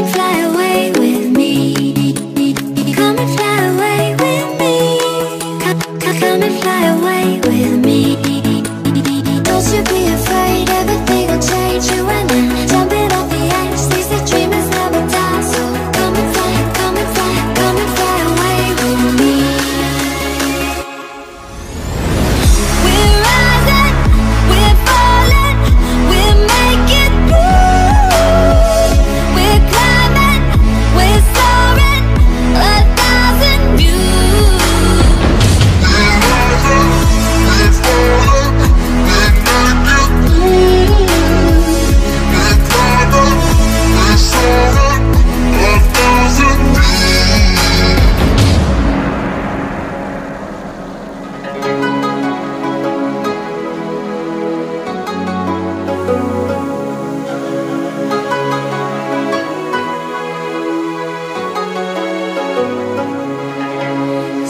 and fly away with me. Come and fly away with me. Come and fly away with me. Don't you be afraid, everything will change. You and I, jumping off the edge. They say dreamers never die. So come and fly, come and fly, come and fly away with me. We're rising, we're falling, we're making moves. We're climbing, we're soaring, 1,000 views. We're rising, we're falling, we're making moves. We're climbing, we're soaring, 1,000 views.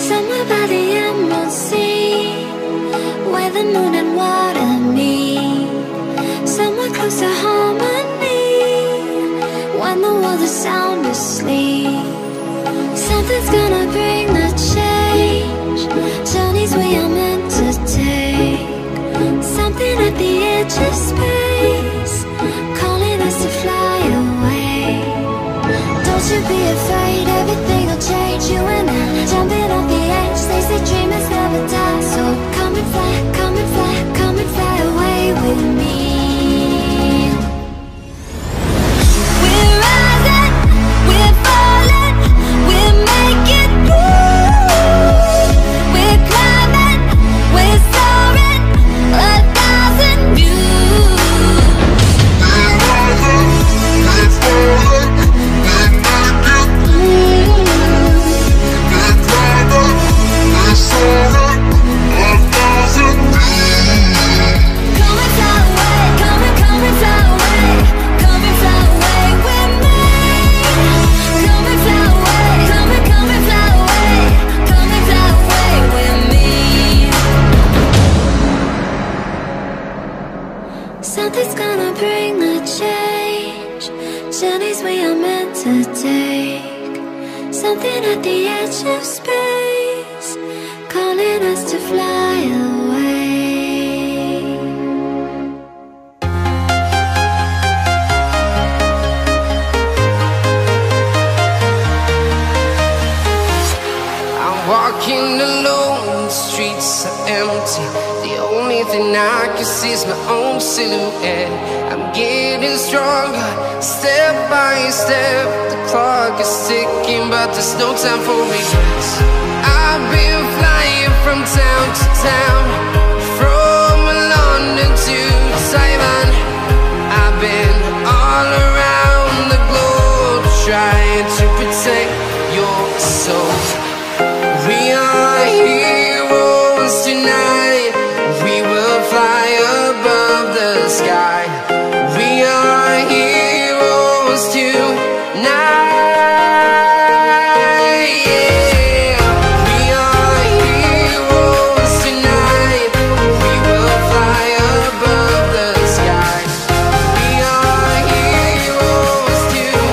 Somewhere by the emerald sea, where the moon and water meet. Somewhere close to harmony, when the world is sound asleep. Something's gonna bring the change, journeys we are meant to take. Something at the edge of space, calling us to fly away. Don't you be afraid, everything will change. You and I, jumping off the edge. They say dreamers never die. So come and fly, come and fly, come and fly away with me. We're rising, we're falling, we're making moves. We're climbing, we're soaring, 1,000 views. We're rising, we're falling, we're making moves. We're climbing, we're soaring, 1,000 views. Come and fly away, come and fly away, come and fly away with me. Come and fly away, come and fly away, come and fly away with me. Something's gonna bring the change, journeys we are meant to take. Something at the edge of space, calling us to fly away. I'm walking alone, the streets are empty. The only thing I can see is my own silhouette. I'm getting stronger, step by step. The clock is ticking, but there's no time for regrets. I've been flying from town to town, from London to Taiwan. I've been all around the globe, trying to protect your soul. We are heroes tonight. We will fly above the sky. We are heroes tonight. Yeah. We are heroes tonight. We will fly above the sky. We are heroes tonight.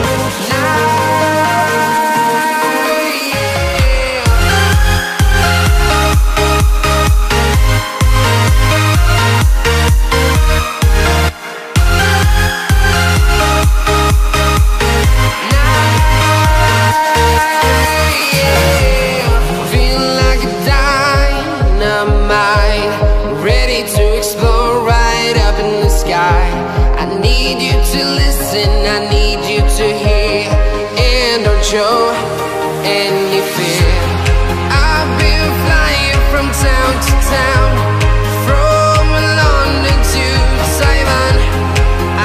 show any fear. I've been flying from town to town, from London to Taiwan.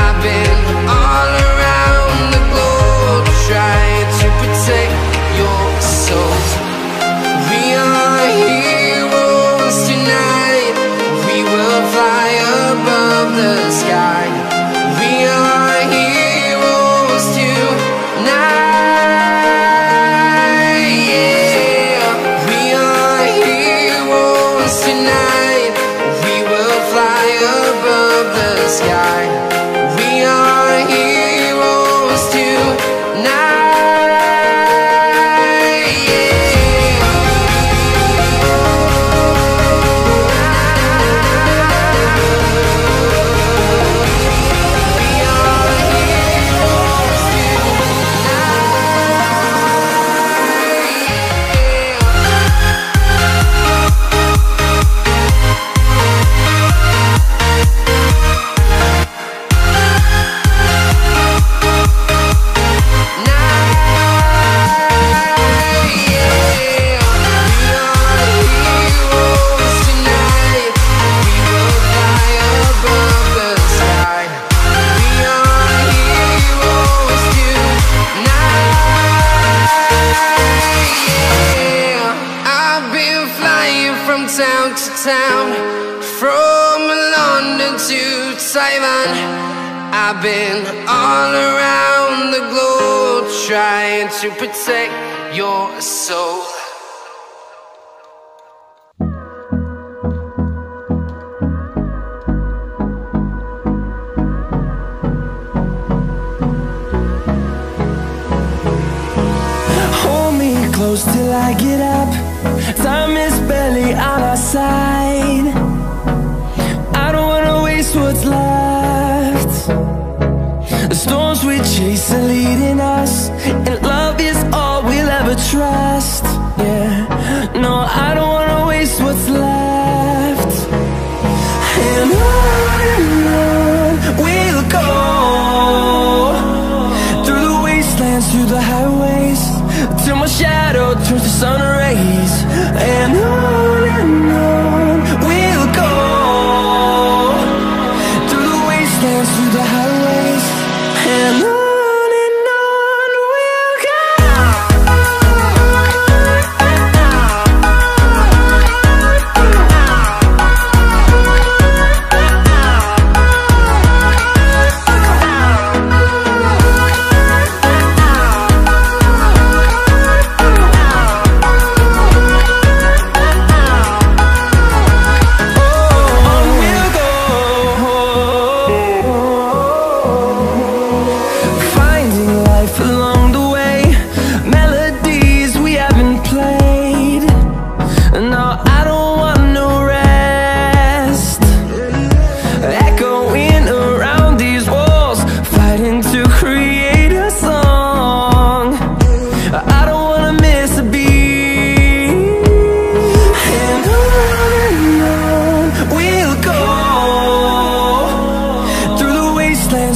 I've been all around the globe trying to protect your soul. We are heroes tonight. We will fly above the sky. We are heroes tonight. town, from London to Taiwan. I've been all around the globe trying to protect your soul. Hold me close till I get up. Time is barely on our side. I don't wanna waste what's left. The storms we chase are leading us, and love is all we'll ever trust. Yeah, no, I don't wanna waste what's left. And on we'll go, through the wastelands, through the highways, till my shadow turns to sun rays. And on we'll go, through the wastelands, through the highways, and on we'll go.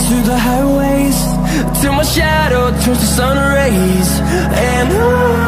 Through the highways, till my shadow turns to sun rays. And on